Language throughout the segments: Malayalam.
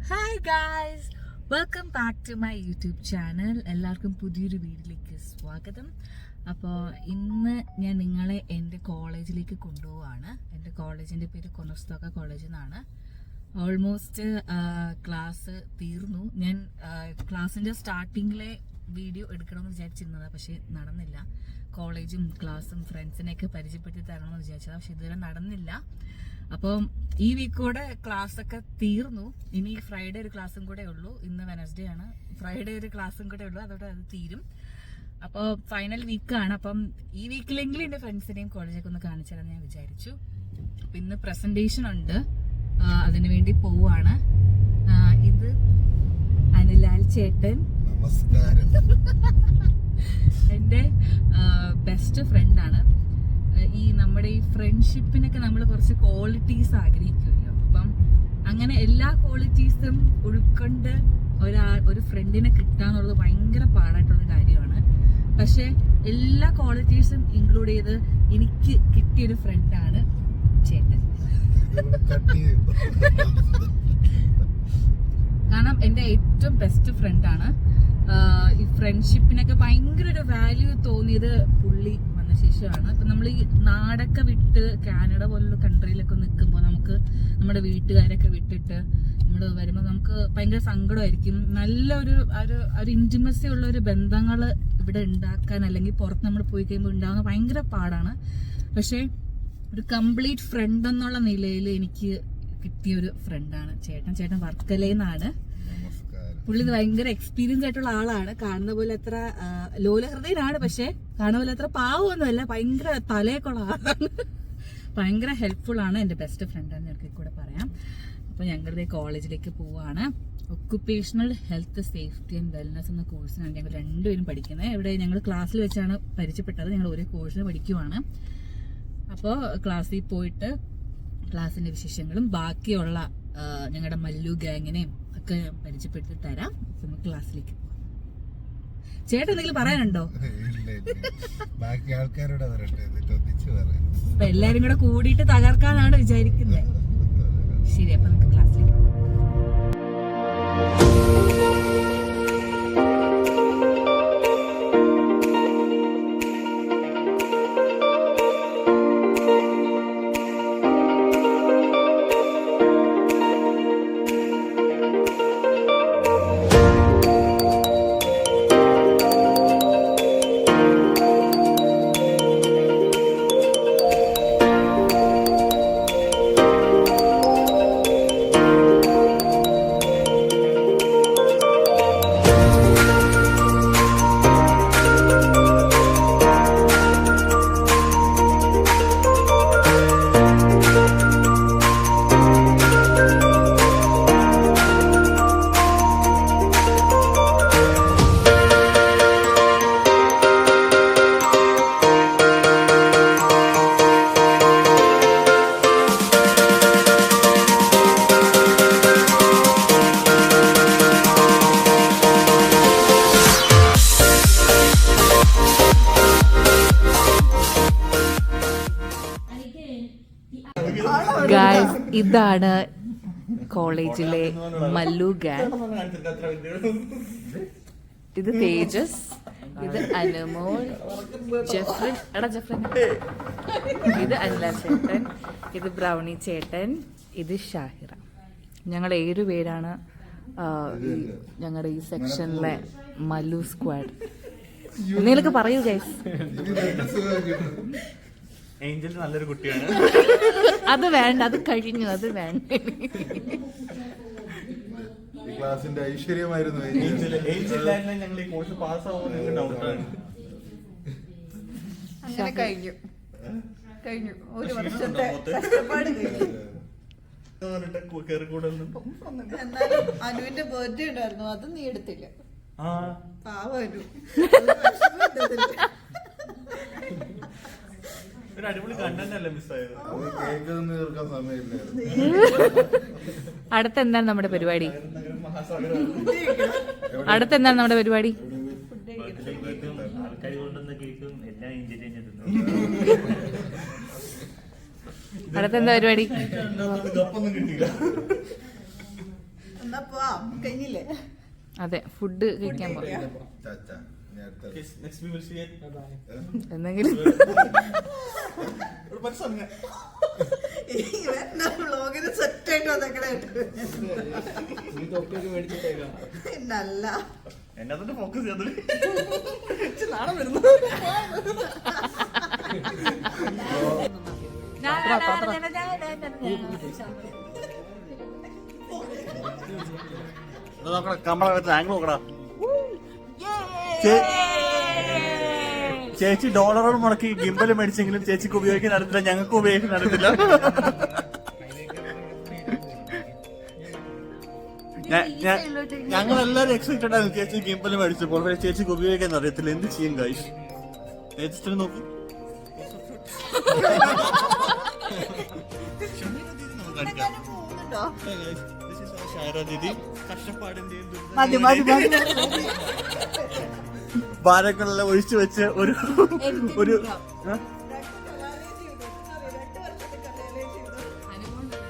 Hi guys, welcome back to my YouTube channel. എല്ലാവർക്കും പുതിയൊരു വീഡിയോയിലേക്ക് സ്വാഗതം. അപ്പോൾ ഇന്ന് ഞാൻ നിങ്ങളെ എൻ്റെ കോളേജിലേക്ക് കൊണ്ടുപോവാണ്. എൻ്റെ കോളേജിൻ്റെ പേര് കൊനോസ്റ്റോക്ക കോളേജ് എന്നാണ്. ഓൾമോസ്റ്റ് ക്ലാസ് തീർന്നു. ഞാൻ ക്ലാസ്സിൻ്റെ സ്റ്റാർട്ടിങ്ങിലെ വീഡിയോ എടുക്കണമെന്ന് വിചാരിച്ചിരുന്നത്, പക്ഷേ നടന്നില്ല. കോളേജും ക്ലാസ്സും ഫ്രണ്ട്സിനെയൊക്കെ പരിചയപ്പെടുത്തി തരണമെന്ന് വിചാരിച്ചത്, പക്ഷെ ഇതുവരെ നടന്നില്ല. അപ്പം ഈ വീക്കോടെ ക്ലാസ് ഒക്കെ തീർന്നു. ഇനി ഫ്രൈഡേ ഒരു ക്ലാസ്സും കൂടെ ഉള്ളൂ. ഇന്ന് വെനസ്ഡേ ആണ്. ഫ്രൈഡേ ഒരു ക്ലാസ്സും കൂടെ ഉള്ളൂ, അതോടെ അത് തീരും. അപ്പോൾ ഫൈനൽ വീക്കാണ്. അപ്പം ഈ വീക്കിലെങ്കിലും എൻ്റെ ഫ്രണ്ട്സിനെയും കോളേജൊക്കെ ഒന്ന് കാണിച്ചു തരാൻ ഞാൻ വിചാരിച്ചു. അപ്പം ഇന്ന് പ്രസന്റേഷൻ ഉണ്ട്, അതിനു വേണ്ടി പോവാണ്. ഇത് അനുലാൽ ചേട്ടൻ, നമസ്കാരം. എൻ്റെ ബെസ്റ്റ് ഫ്രണ്ടാണ്. ഈ നമ്മുടെ ഈ ഫ്രണ്ട്ഷിപ്പിനൊക്കെ നമ്മൾ കുറച്ച് ക്വാളിറ്റീസ് ആഗ്രഹിക്കുമല്ലോ. അപ്പം അങ്ങനെ എല്ലാ ക്വാളിറ്റീസും ഉൾക്കൊണ്ട് ഒരു ഫ്രണ്ടിനെ കിട്ടാന്നുള്ളത് ഭയങ്കര പാടായിട്ടുള്ള കാര്യമാണ്. പക്ഷെ എല്ലാ ക്വാളിറ്റീസും ഇൻക്ലൂഡ് ചെയ്ത് എനിക്ക് കിട്ടിയൊരു ഫ്രണ്ടാണ് ചേട്ടൻ. കാരണം എൻ്റെ ഏറ്റവും ബെസ്റ്റ് ഫ്രണ്ടാണ്. ഈ ഫ്രണ്ട്ഷിപ്പിനൊക്കെ ഭയങ്കര ഒരു വാല്യൂ തോന്നിയത് പുള്ളി വന്ന ശേഷമാണ്. ഇപ്പം നമ്മൾ ഈ നാടൊക്കെ വിട്ട് കാനഡ പോലുള്ള കൺട്രിയിലൊക്കെ നിൽക്കുമ്പോൾ നമുക്ക് നമ്മുടെ വീട്ടുകാരൊക്കെ വിട്ടിട്ട് നമ്മൾ വരുമ്പോൾ നമുക്ക് ഭയങ്കര സങ്കടമായിരിക്കും. നല്ലൊരു ഒരു ഇൻറ്റിമസി ഉള്ള ഒരു ബന്ധങ്ങൾ ഇവിടെ ഉണ്ടാക്കാൻ, അല്ലെങ്കിൽ പുറത്ത് നമ്മൾ പോയി കഴിയുമ്പോൾ ഉണ്ടാകുന്ന ഭയങ്കര പാടാണ്. പക്ഷേ ഒരു കംപ്ലീറ്റ് ഫ്രണ്ട് എന്നുള്ള നിലയിൽ എനിക്ക് കിട്ടിയൊരു ഫ്രണ്ടാണ് ചേട്ടൻ. ചേട്ടൻ വർക്കലയിൽനിന്നാണ്. പുള്ളി ഭയങ്കര എക്സ്പീരിയൻസ് ആയിട്ടുള്ള ആളാണ്. കാണുന്ന പോലെ അത്ര ലോലഹൃദയനാണ്, പക്ഷെ കാണുന്ന പോലെ അത്ര പാവമൊന്നുമല്ല. ഭയങ്കര തലയൊക്കെയുള്ള ആളാണ്. ഭയങ്കര ഹെൽപ്ഫുൾ ആണ്. എൻ്റെ ബെസ്റ്റ് ഫ്രണ്ടാണ്, ഞങ്ങൾക്ക് കൂടെ പറയാം. അപ്പോൾ ഞങ്ങളുടെ കോളേജിലേക്ക് പോവാണ്. Occupational health safety and wellness എന്ന കോഴ്സിനാണ് ഞങ്ങൾ രണ്ടുപേരും പഠിക്കുന്നത്. ഇവിടെ ഞങ്ങൾ ക്ലാസ്സിൽ വെച്ചാണ് പരിചയപ്പെട്ടത്. ഞങ്ങൾ ഒരേ കോഴ്സിന് പഠിക്കുവാണ്. അപ്പോൾ ക്ലാസ്സിൽ പോയിട്ട് ക്ലാസ്സിന്റെ വിശേഷങ്ങളും ബാക്കിയുള്ള ഞങ്ങളുടെ മല്ലു ഗാങ്ങിനെയും ഒക്കെ പരിചയപ്പെടുത്തി തരാം. നമുക്ക് ക്ലാസ്സിലേക്ക് പോവാം. ചേട്ടൻ എന്തെങ്കിലും പറയാനുണ്ടോ? ബാക്കി ആൾക്കാരോട് അപ്പൊ എല്ലാരും കൂടെ കൂടിയിട്ട് തകർക്കാനാണ് വിചാരിക്കുന്നത്. ശരി, അപ്പൊ നമുക്ക് ക്ലാസ്സിലേക്ക് പോവാം. ഗായ്സ്, ഇതാണ് കോളേജിലെ മല്ലു ഗാങ്. ഇത് തേജസ്, ഇത് അനുമോൾ, ജെഫ്രിൻ, ഇത് അനില ചേട്ടൻ, ഇത് ബ്രൗണി ചേട്ടൻ, ഇത് ഷാഹിറ. ഞങ്ങൾ 7 പേരാണ് ഞങ്ങളുടെ ഈ സെക്ഷനിലെ മല്ലു സ്ക്വാഡ്. എന്തെങ്കിലുമൊക്കെ പറയൂ ഗൈസ്. ഏഞ്ചൽ നല്ലൊരു കുട്ടിയാണ്. അത് വേണ്ട, അത് കഴിഞ്ഞു, അത് വേണ്ട. ക്ലാസിന്റെ ഐശ്വര്യമായിരുന്നു. ഞങ്ങൾ ഈ കോഴ്സ് പാസ്സാവുന്ന ഡൗട്ടാണ്. അങ്ങനെ കഴിഞ്ഞു ഒരു വർഷത്തെ കഷ്ടപ്പാട് കഴിഞ്ഞു. എന്നാലും അനുവിന്റെ ബർത്ത്ഡേ ഉണ്ടായിരുന്നു, അത് നീ എടുത്തില്ല. പാവം അനു. ഒരു അടിപൊളി കണ്ടന്റ് അല്ലേ മിസ്സായത്. അടുത്ത എന്താണ് നമ്മുടെ പരിപാടി? അടുത്തെന്താണ് നമ്മുടെ പരിപാടി? ആൾക്കാർ കൊണ്ടുവന്ന കേക്കും എല്ലാം എൻജോയ് അടുത്തെന്താ പരിപാടി? എന്നാ പോവാം, കഴിഞ്ഞില്ലേ? അതെ, ഫുഡ് കഴിക്കാൻ പോകാം. ചാച്ചാ, ഇനി അടുത്ത Next we will see it. എന്തെങ്കിലും വ്ളോഗിന് സെറ്റ് ആയിട്ട് വന്നേക്കണായിട്ട് നല്ല എന്നെ തന്നെ ഫോക്കസ് ചെയ്തത് നാളെ വരുന്നു. നോക്കടാ ചേച്ചി ഡോളറുകൾ മുടക്കി ഗിംബൽ മേടിച്ചെങ്കിലും ചേച്ചിക്ക് ഉപയോഗിക്കാൻ അറിയത്തില്ല, ഞങ്ങൾക്ക് ഉപയോഗിക്കാൻ അറിയത്തില്ല. ഞങ്ങൾ എല്ലാവരും എക്സൈറ്റഡ് ആയിരുന്നു ചേച്ചി ഗിംബൽ മേടിച്ചപ്പോൾ. പക്ഷേ ചേച്ചിക്ക് ഉപയോഗിക്കാൻ അറിയത്തില്ല. എന്ത് ചെയ്യും ഗൈസ്? ചേച്ചി നോക്കി ഭാരങ്ങളെല്ലാം ഒഴിച്ചു വെച്ച് ഒരു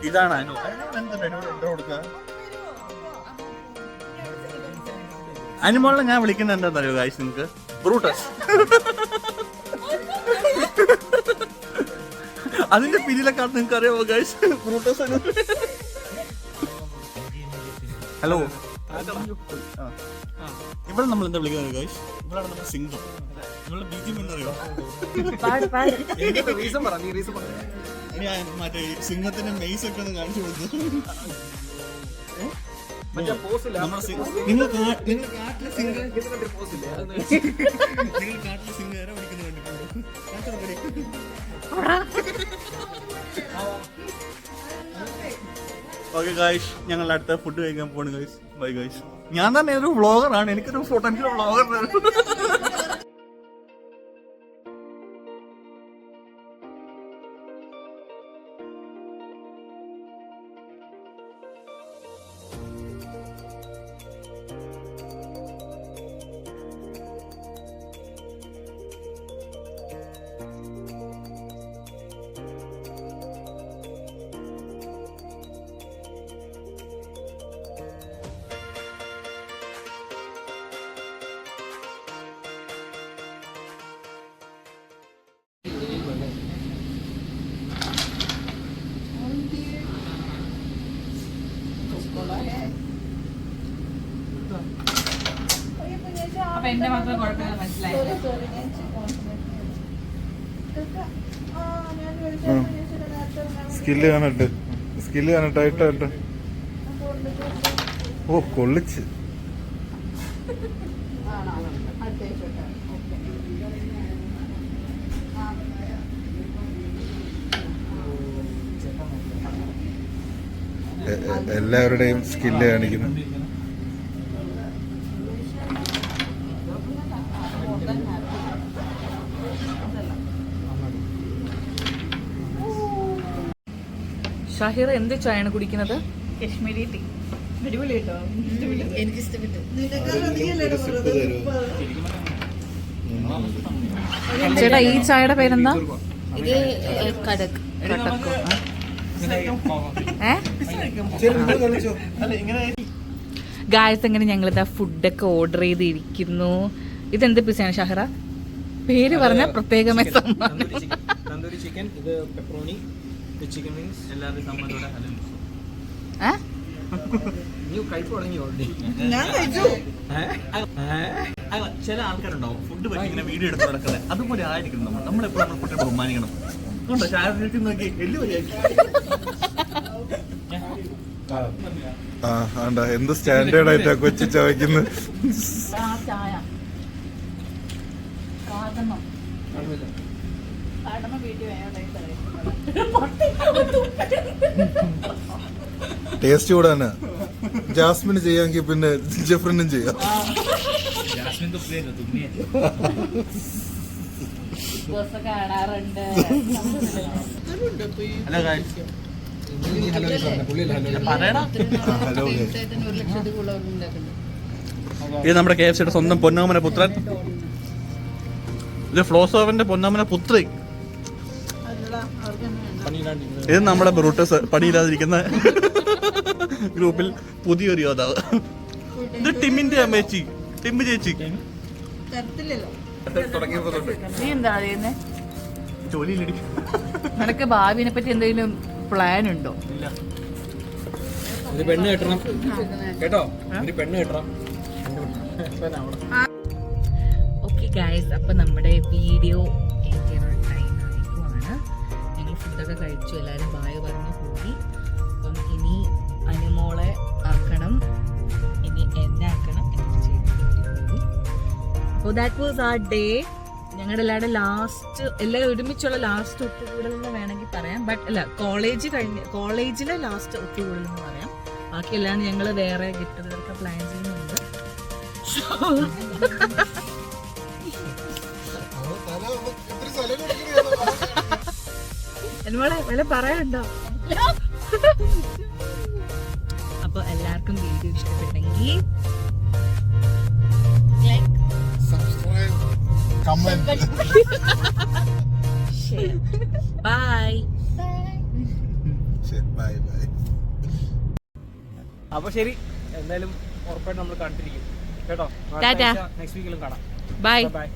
ഇതാണ് അനു. അനുമോളെ ഞാൻ വിളിക്കുന്നത് എന്താണെന്നറിയോ ഗൈസ് നിങ്ങൾക്ക്? ബ്രൂട്ടസ്. അതിന്റെ പിന്നിലൊക്കെ നിങ്ങൾക്ക് അറിയാമോ ഗൈസ്? ബ്രൂട്ടസ്. ഹലോ, ഇവിടെ നമ്മൾ എന്താ വിളിക്കുന്നത് ഗൈസ്? ഇവിടെയാണ് നമ്മുടെ സിംഗം. നമ്മളെ ബീജിയം എന്നറിയോ? മറ്റേ സിംഹത്തിന്റെ മെയ്സ് ഒക്കെ ഒന്ന് കാണിച്ചു കൊടുത്തു. നിങ്ങൾ കാട്ടിലെ സിംഗം ഏറെ വിളിക്കുന്നത് കണ്ടിട്ടുണ്ടോ? ഓക്കെ ഗൈസ്, ഞങ്ങൾ അടുത്ത ഫുഡ് കഴിക്കാൻ പോണു ഗൈസ്. Bye guys. ഞാൻ തന്നെ ഒരു വ്ളോഗറാണ്, എനിക്കൊരു വ്ളോഗർ. അപ്പൊ എന്റെ മാത്രം കുഴപ്പമില്ല, മനസ്സിലായില്ലേ? സ്കില്ല് കാണട്ടെ, സ്കില്ല് കാണട്ടെ. ഇട്ടോ ഓ കൊള്ളിച്ച്. എല്ലാവരുടെയും സ്കില്ല് കാണിക്കുന്നു. ഷാഹിറ എന്ത് ചായയാണ് കുടിക്കുന്നത്? കശ്മീരി ടീ. അടിപൊളി കേട്ടോ, എനിക്ക് ഇഷ്ടപ്പെട്ടു. ചേട്ടാ, ഈ ചായയുടെ പേരെന്താ? ഇത് കടക്. ഗായ്സ്, അങ്ങനെ ഞങ്ങളിതാ ഫുഡൊക്കെ ഓർഡർ ചെയ്തിരിക്കുന്നു. ഇതെന്ത് പിസയാണ് ഷാഹിറ? പേര് പറഞ്ഞ പ്രത്യേകമായി സമ്മാനം. തന്തൂരി ചിക്കൻ, ഇത് പെപ്പറോണി, ചിക്കൻ വിങ്സ്, എല്ലാവരും സമ്മതോടെ. ഞാൻ കഴിച്ചു. ചില ആൾക്കാരുണ്ടാവും ഫുഡ് പറ്റി ഇങ്ങനെ വീഡിയോ എടുത്ത് നടക്കുന്നത്. അതുപോലെ ആയിരിക്കണം നമ്മളെപ്പോഴും നമ്മൾ ഫുഡിനെ ബഹുമാനിക്കണം. അതുകൊണ്ടോ ശാരീരിക നോക്കി എല്ലു എന്ത് സ്റ്റാൻഡേർഡ് ആയിട്ടാ കൊച്ചു ചോദിക്കുന്നത്. ടേസ്റ്റ് കൂടാനാ. ജാസ്മിന് ചെയ്യാമെങ്കിൽ പിന്നെ ജെഫ്രിനും ചെയ്യാം. കാണാറുണ്ട്. ഇത് നമ്മുടെ KFCയുടെ സ്വന്തം പൊന്നോമന പുത്രൻ. ഇത് ഫ്ലോസോവന്റെ പൊന്നോമന പുത്രി. ഇത് നമ്മുടെ ബ്രൂട്ടസ്, പണിയില്ലാതിരിക്കുന്ന ഗ്രൂപ്പിൽ പുതിയൊരു യോദ്ധാവ്. ഇത് ടിമ്മിന്റെ അമ്മേച്ചി, ടിമ്മ് ചേച്ചി. തരത്തില്ലല്ലോ. നീ എന്താ ചെയ്യുന്നേ? ജോലിയിലടി. നിനക്ക് ഭാവിനെ പറ്റി എന്തെങ്കിലും പ്ലാൻ ഉണ്ടോ? ഇല്ല. ഒരു പെണ്ണ് കെട്ടണം കേട്ടോ, ഒരു പെണ്ണ് കെട്ടണം. ഓക്കെ ഗൈസ്, അപ്പൊ നമ്മുടെ വീഡിയോ ടൈം ആയിക്കുവാണ്. ഞങ്ങൾ ഫുഡൊക്കെ കഴിച്ചു, എല്ലാവരും ബായ് പറഞ്ഞു പോയി. അപ്പം ഇനി അനുമോളെ ആക്കണം, ഇനി എന്നെ ആക്കണം, എനിക്ക് ചെയ്തു. അപ്പോൾ ദാറ്റ് വാസ് ആർ ഡേ. ഞങ്ങളുടെ എല്ലാവരുടെ ലാസ്റ്റ്, എല്ലാവരും ഒരുമിച്ചുള്ള ലാസ്റ്റ് ഒത്തുകൂടൽ എന്ന് വേണമെങ്കിൽ പറയാം. ബട്ട് അല്ല, കോളേജിലെ ലാസ്റ്റ് ഒത്തുകൂടൽ എന്ന് പറയാം. ബാക്കി എല്ലാം ഞങ്ങൾ വേറെ ഗെറ്റ് ടുഗദറൊക്കെ പ്ലാൻ ചെയ്യുന്നുണ്ട്. എന്നോട് വല്ല പറയാനുണ്ടോ? അപ്പൊ എല്ലാവർക്കും വീഡിയോ ഇഷ്ടപ്പെട്ടെങ്കിൽ ബൈ. Bye bye. അപ്പൊ ശരി, എന്തായാലും ഉറപ്പായിട്ട് നമ്മൾ കണ്ടിരിക്കും കേട്ടോ. ടാറ്റാ. നെക്സ്റ്റ് വീക്കിലും കാണാം. ബൈ. ബൈ.